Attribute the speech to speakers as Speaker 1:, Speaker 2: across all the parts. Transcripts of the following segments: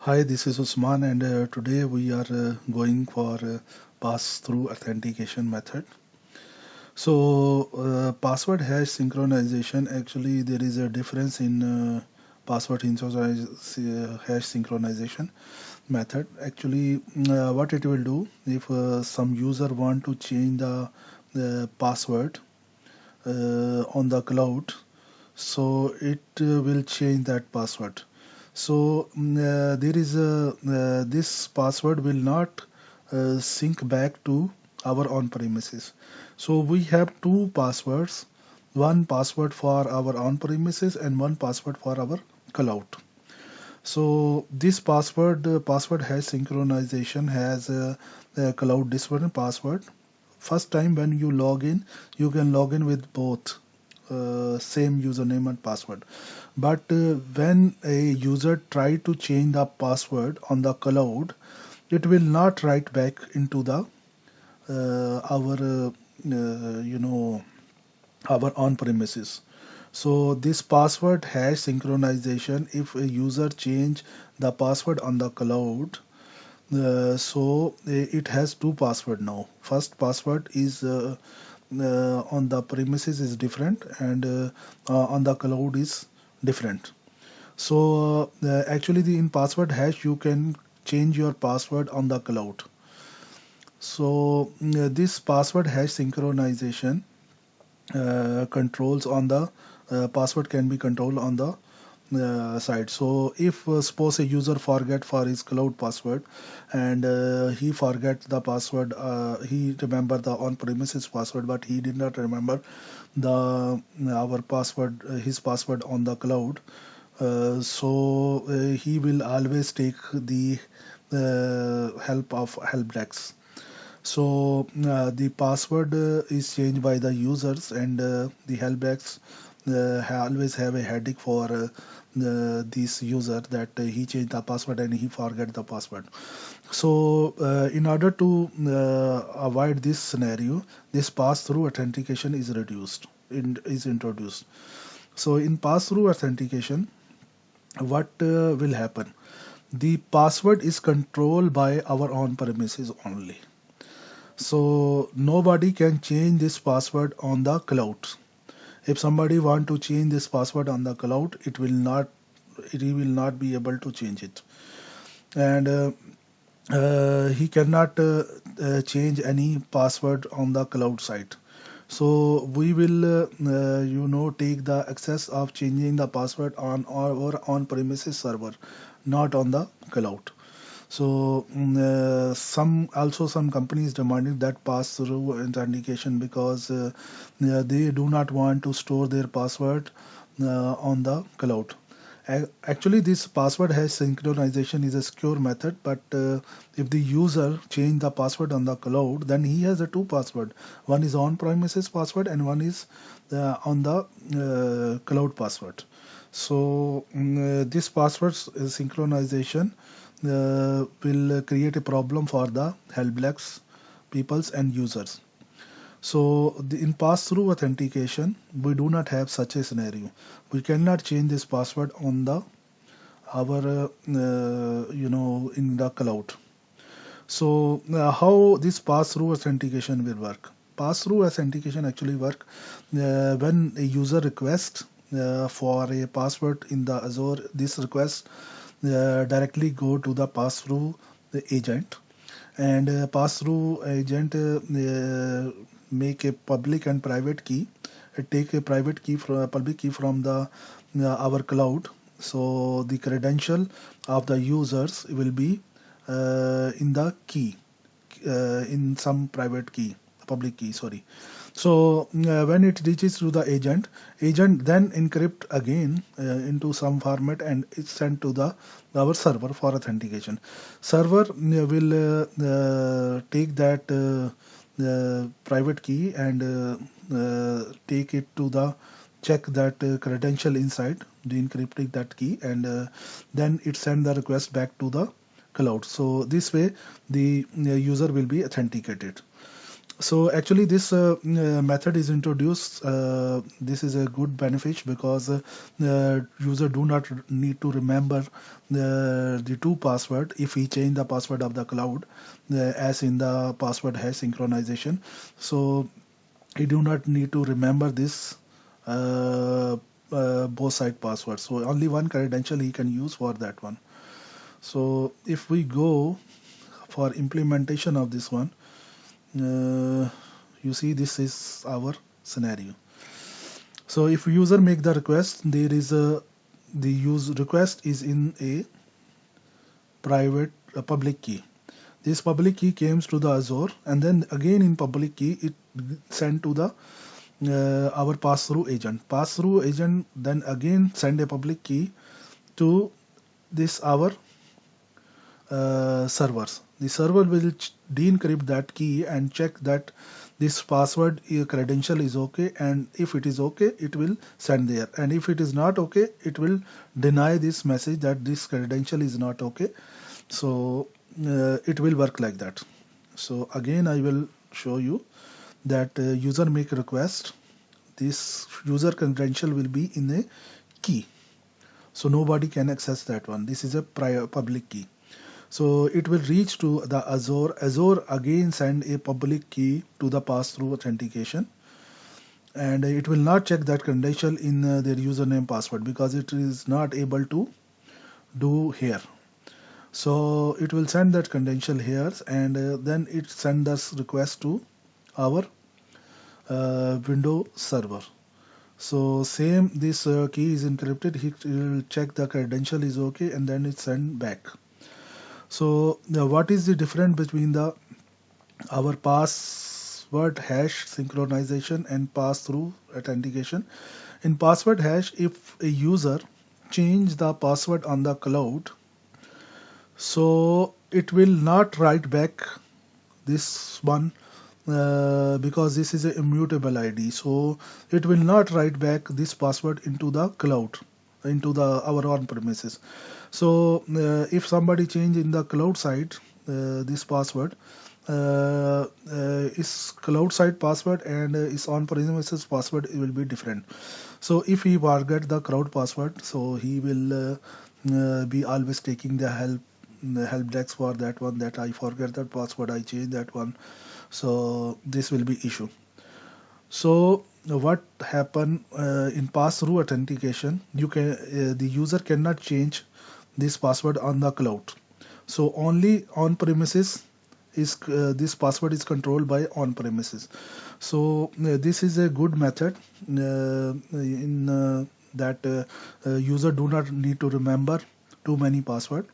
Speaker 1: Hi, this is Usman, and today we are going for pass-through authentication method. Password hash synchronization. Actually, there is a difference in hash synchronization method. Actually, what it will do if some user want to change the password on the cloud, so it will change that password. There is this password will not sync back to our on premises. So we have two passwords, one password for our on premises and one password for our cloud. So this password has synchronization, has a cloud different password. First time when you log in, you can log in with both same username and password. But when a user try to change the password on the cloud, it will not write back into the our our on premises. So this password hash synchronization, if a user change the password on the cloud, it has two password now. First password is on the premises is different, and on the cloud is different. Actually, in password hash you can change your password on the cloud. This password hash synchronization controls on the password can be controlled on the side. So if suppose a user forget for his cloud password, and he forget the password, he remember the on premises password, but he did not remember the our password, his password on the cloud. He will always take the help of help desk. The password is changed by the users, and the helpbacks always have a headache for this user that he changed the password and he forget the password. In order to avoid this scenario, this pass-through authentication is introduced. So in pass-through authentication, what will happen? The password is controlled by our on-premises only. So nobody can change this password on the cloud. If somebody want to change this password on the cloud, he will not be able to change it. And he cannot change any password on the cloud site. So we will take the access of changing the password on our on premises server, not on the cloud. Some companies demanded that pass through authentication because they do not want to store their password on the cloud. Actually, this password hash synchronization is a secure method, but if the user change the password on the cloud, then he has a two password. One is on-premises password and one is on the cloud password. This password synchronization will create a problem for the helpless peoples and users. In pass-through authentication, we do not have such a scenario. We cannot change this password on the our in the cloud. How this pass-through authentication will work? Pass-through authentication actually work when a user requests for a password in the Azure. This request directly go to the pass-through agent, and pass-through agent make a public and private key. Take a private key from a public key from the our cloud. So the credential of the users will be in the key, in some private key, public key, sorry. When it reaches to the agent then encrypt again into some format, and it's sent to the our server for authentication. Server will take that private key and take it to the check that credential inside the encrypting that key, and then it send the request back to the cloud. So this way the user will be authenticated. So actually this method is introduced. This is a good benefit because user do not need to remember the two password if he change the password of the cloud as in the password hash synchronization. So he do not need to remember this both side password. So only one credential he can use for that one. So if we go for implementation of this one, uh, you see this is our scenario. So if user make the request, there is the use request is in a public key. This public key comes to the Azure, and then again in public key it sent to the our pass-through agent. Pass-through agent then again send a public key to this our servers. The server will de-encrypt that key and check that this password credential is okay, and if it is okay it will send there, and if it is not okay it will deny this message that this credential is not okay. So it will work like that. So again I will show you that user make request, this user credential will be in a key, so nobody can access that one. This is a public key. So it will reach to the Azure. Azure again send a public key to the pass-through authentication, and it will not check that credential in their username password because it is not able to do here. So it will send that credential here, and then it send us request to our Windows server. So same, this key is encrypted. He will check the credential is okay, and then it send back. So what is the difference between the our password hash synchronization and pass-through authentication? In password hash, if a user change the password on the cloud, so it will not write back this one because this is a immutable ID. So it will not write back this password into the cloud, into the our on premises. So if somebody change in the cloud side this password, is cloud side password and is on premises password, it will be different. So if he forget the cloud password, so he will be always taking the help desk for that one, that I forget that password, I change that one. So this will be issue. So what happen in pass-through authentication, you can the user cannot change this password on the cloud. So only on premises is this password is controlled by on premises. So this is a good method in that user do not need to remember too many password.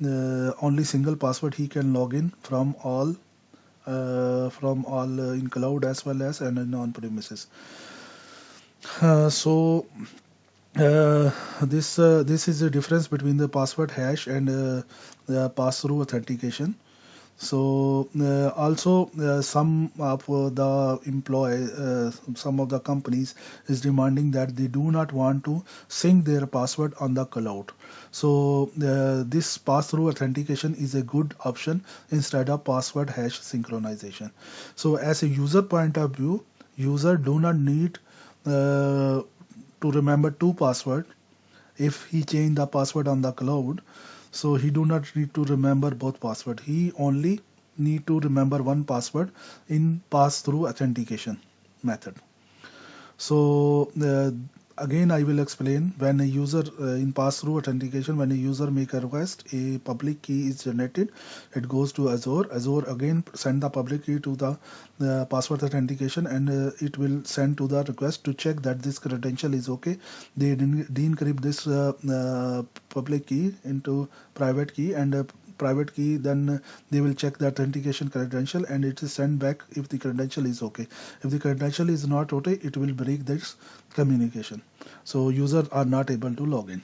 Speaker 1: Only single password he can log in from all in cloud as well as and in on premises. So this is the difference between the password hash and the pass-through authentication. So also some of the some of the companies is demanding that they do not want to sync their password on the cloud. So this pass-through authentication is a good option instead of password hash synchronization. So as a user point of view, user do not need to remember two password if he change the password on the cloud. So he do not need to remember both password, he only need to remember one password in pass through authentication method. So again I will explain, when a user in pass-through authentication, when a user make a request, a public key is generated, it goes to Azure. Azure again send the public key to the password authentication, and it will send to the request to check that this credential is okay. They de-encrypt this public key into private key, and private key, then they will check the authentication credential and it is sent back if the credential is okay. If the credential is not okay, it will break this communication, so users are not able to log in.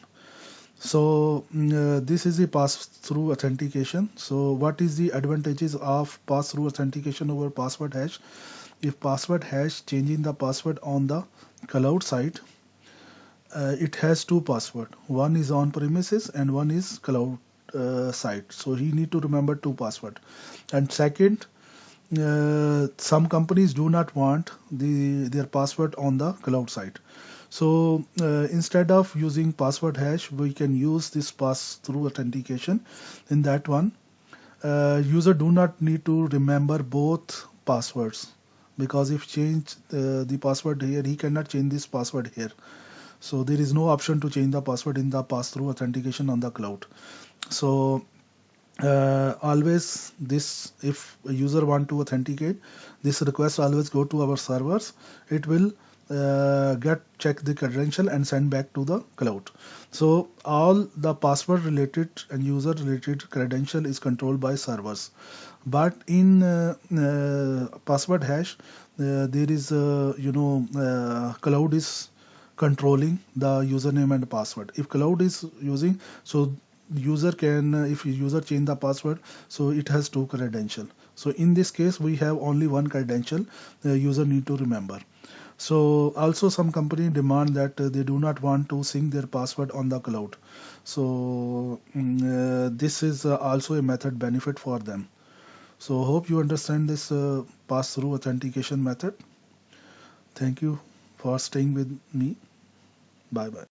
Speaker 1: So this is the pass-through authentication. So what is the advantages of pass-through authentication over password hash? If password hash changing the password on the cloud side, it has two password, one is on premises and one is cloud side, so he need to remember two password. And second, some companies do not want their password on the cloud site. So instead of using password hash, we can use this pass-through authentication. In that one, user do not need to remember both passwords, because if change the password here, he cannot change this password here. So there is no option to change the password in the pass-through authentication on the cloud. So always this, if a user want to authenticate, this request always go to our servers. It will get check the credential and send back to the cloud. So all the password related and user related credential is controlled by servers. But in password hash, there is cloud is controlling the username and password. If cloud is using, so user can, if user change the password, so it has two credential. So in this case we have only one credential the user need to remember. So also some company demand that they do not want to sync their password on the cloud. So this is also a method benefit for them. So hope you understand this pass through authentication method. Thank you for staying with me. Bye bye.